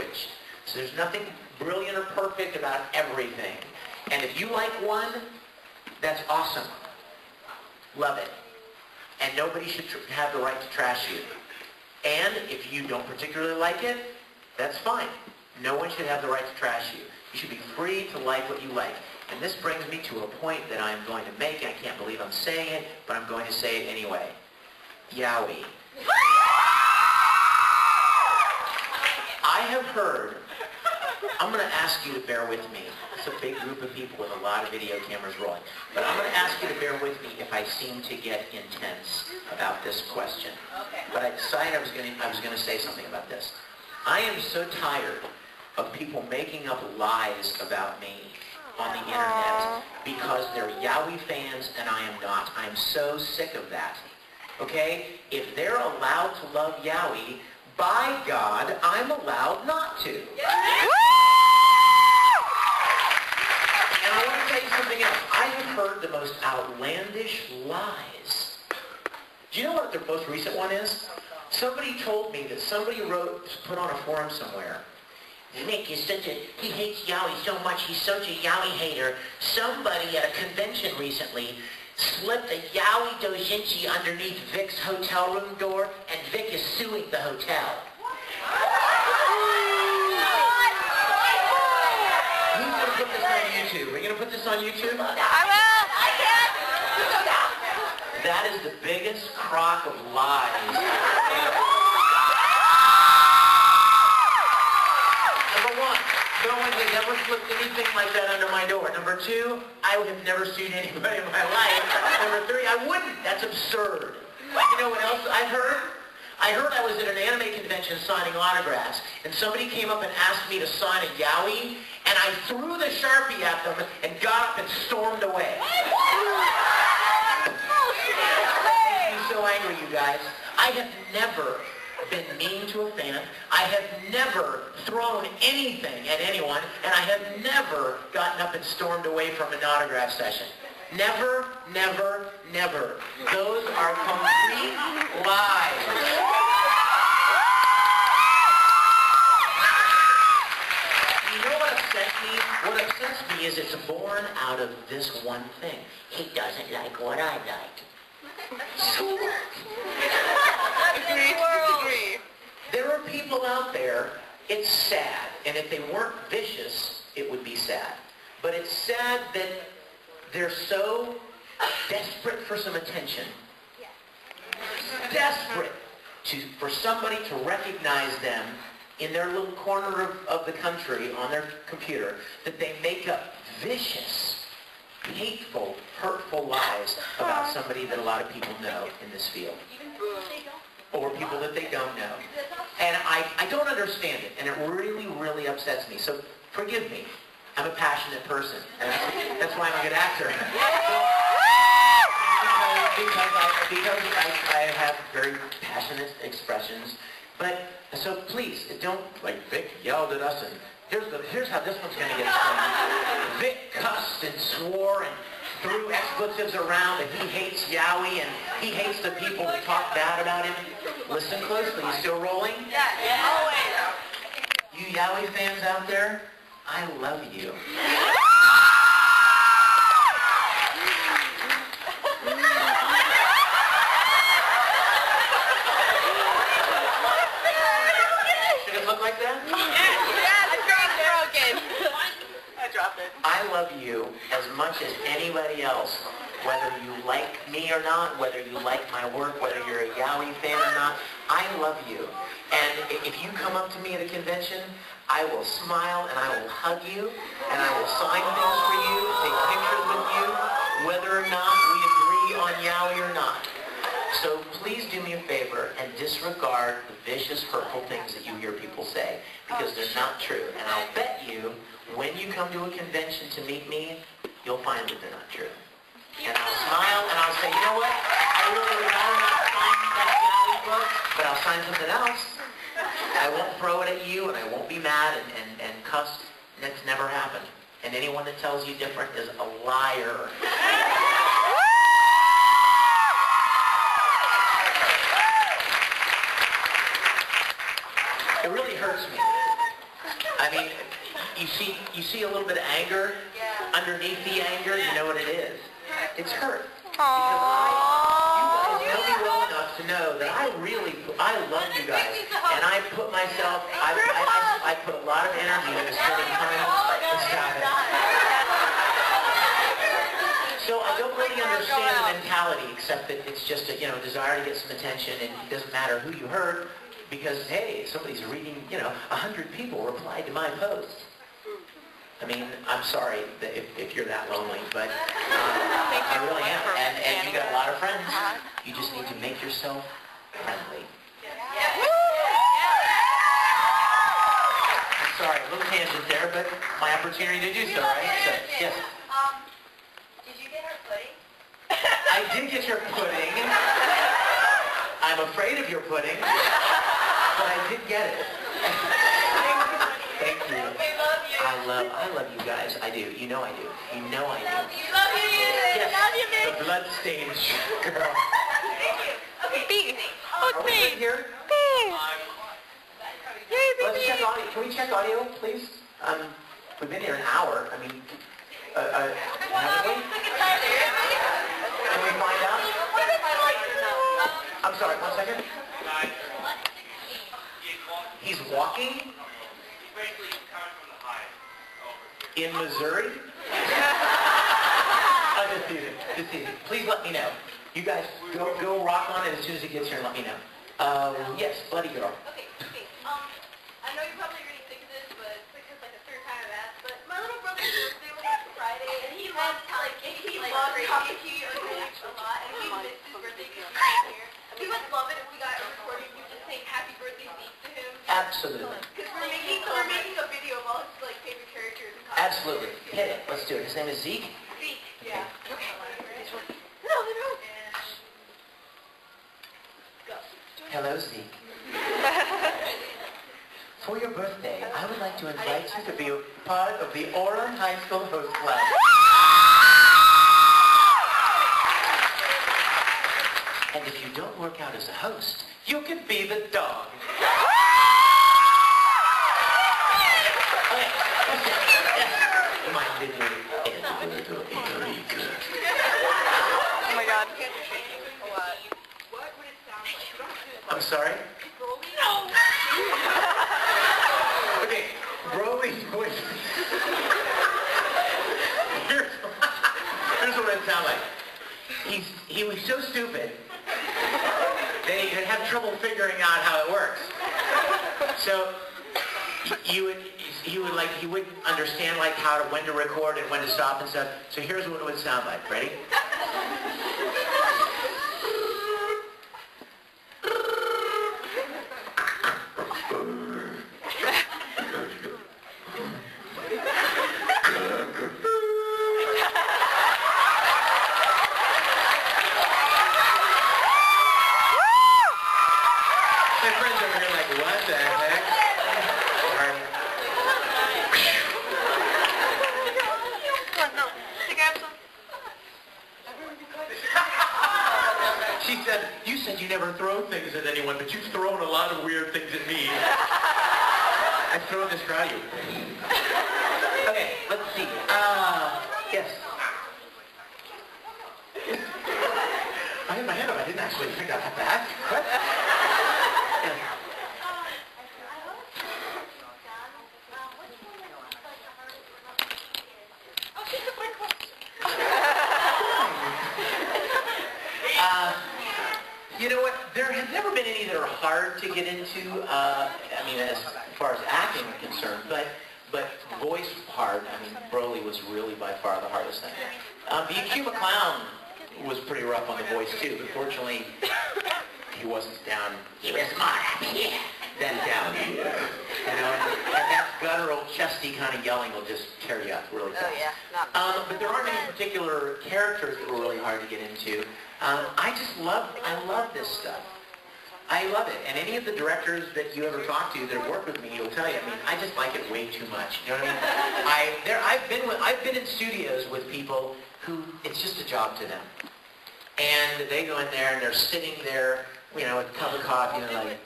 average. So there's nothing brilliant or perfect about everything. And if you like one, that's awesome. Love it. And nobody should have the right to trash you. And if you don't particularly like it, that's fine. No one should have the right to trash you. You should be free to like what you like. And this brings me to a point that I'm going to make, and I can't believe I'm saying it, but I'm going to say it anyway. Yowie. I have heard, I'm going to ask you to bear with me. It's a big group of people with a lot of video cameras rolling. But I'm going to ask you to bear with me if I seem to get intense about this question. But I decided I was going to say something about this. I am so tired of people making up lies about me on the internet because they're Yowie fans and I am not. I am so sick of that. Okay? If they're allowed to love Yowie, by God, I'm allowed not to. And I want to tell you something else. I have heard the most outlandish lies. Do you know what their most recent one is? Somebody told me that somebody put on a forum somewhere, Nick is he hates Yowie so much, he's such a Yowie hater. Somebody at a convention recently slipped a Yowie doujinshi underneath Vic's hotel room door, and Vic is suing the hotel. Who's going to put this on YouTube? Are you going to put this on YouTube? I will! I can! That is the biggest crock of lies. Number one, no one has ever flipped anything like that under my door. Number two, I have never seen anybody in my life. Number three, I wouldn't. That's absurd. You know what else I've heard? I heard I was at an anime convention signing autographs, and somebody came up and asked me to sign a Yowie, and I threw the Sharpie at them and got up and stormed away. Makes me so angry, you guys. I have never been mean to a fan. I have never thrown anything at anyone, and I have never gotten up and stormed away from an autograph session. Never, never, never. Those are complete lies. You know what upsets me? What upsets me is it's born out of this one thing. He doesn't like what I like. So what? Disagree. There are people out there, it's sad, and if they weren't vicious, it would be sad. But it's sad that they're so desperate for some attention. Desperate for somebody to recognize them in their little corner of the country on their computer, that they make up vicious, hateful, hurtful lies about somebody that a lot of people know in this field. Or people that they don't know. And I don't understand it, and it really, really upsets me. So forgive me. I'm a passionate person, and that's why I'm a good actor. because I have very passionate expressions. But so please don't, like Vic yelled at us, and here's how this one's going to get explained. Vic cussed and swore and threw expletives around, and he hates Yowie, and he hates the people that talk bad about him. Listen closely. You still rolling? Yeah, always. You Yowie fans out there, I love you. Should it look like that? Yeah, the screen's broken. I dropped it. I love you as much as anybody else, whether you like me or not, whether you like my work, whether you're a Yowie fan or not. I love you. And if you come up to me at a convention, I will smile and I will hug you, and I will sign things for you, take pictures with you, whether or not we agree on Yowie or not. So please do me a favor and disregard the vicious, hurtful things that you hear people say, because they're not true. And I'll bet you, when you come to a convention to meet me, you'll find that they're not true. And I'll smile and I'll say, you know what? I really would rather not sign that Yowie book, but I'll sign something else. I won't throw it at you, and I won't be mad and cuss. That's never happened. And anyone that tells you different is a liar. It really hurts me. I mean, you see a little bit of anger underneath the anger. You know what it is? It's hurt. Because you guys know me well enough to know that I love you guys, and I put myself, I put a lot of energy into spending time with Scott. So I don't really understand the mentality, except that it's just a desire to get some attention, and it doesn't matter who you hurt, because hey, somebody's reading, 100 people replied to my post. I mean, I'm sorry that if you're that lonely, but I really am. And you got a lot of friends. You just need to make yourself friendly. I'm sorry, a little tangent there, but my opportunity to do so, right? So, yes. Did you get her pudding? I did get your pudding. I'm afraid of your pudding, but I did get it. Thank you. I love you guys. I do. You know I do. You know I do. Love you. Yes. Love you, Vic. The bloodstained girl. Thank you. Okay. B. Are we good here? B. Yay, Let's baby. check audio. Can we check audio, please? We've been here an hour. I mean, haven't we? Can we find out? I'm sorry, 1 second. He's walking? In Missouri? Just teasing. Please let me know. You guys go rock on it as soon as it gets here and let me know. Yes, bloody girl. Okay. I know you're probably really sick of this, but it's because like the third time I've asked, but my little brother's birthday was on Friday, and he loves talking to you a lot, and he missed his birthday because he wasn't here. We would love it if we got a recording of you just saying happy birthday Zeke to him. Absolutely. Because we're making a video of all his like favorite characters and costumes. Absolutely. Hit it. Let's do it. His name is Zeke? Zeke, yeah. Okay. No. Go. Hello, Zeke. For your birthday, I would like to invite you to be a part of the Orland High School Host Club. And if you don't work out as a host, you could be the dog. Okay, that's it. Yes. My little Enrique. Oh my God. What would it sound like? I'm sorry? No! Okay, Broly's voice. Here's what it sounds like. He was so stupid that he would have trouble figuring out how it works. So he wouldn't understand like when to record and when to stop and stuff. So here's what it would sound like. Ready? My friends over here like, what the heck? She said, you said you never throw things at anyone, but you've thrown a lot of weird things at me. I've thrown this crowd you. Okay, let's see. Yes. I had my hand up. I didn't actually think I'd have to ask. What? Yeah. You know what? There have never been any that are hard to get into. I mean, as far as acting is concerned, but voice hard. I mean, Broly was really by far the hardest thing. The Akuma Clown was pretty rough on the voice too, but fortunately, he wasn't down. He was more than down here. You know, and that guttural, chesty kind of yelling will just tear you up really fast. Oh yeah. But there aren't any particular characters that were really hard to get into. I love this stuff. I love it. And any of the directors that you ever talk to that have worked with me will tell you, I mean, I just like it way too much. You know what I mean? I've been in studios with people who, it's just a job to them. And they go in there and they're sitting there, you know, with a cup of coffee and they're like,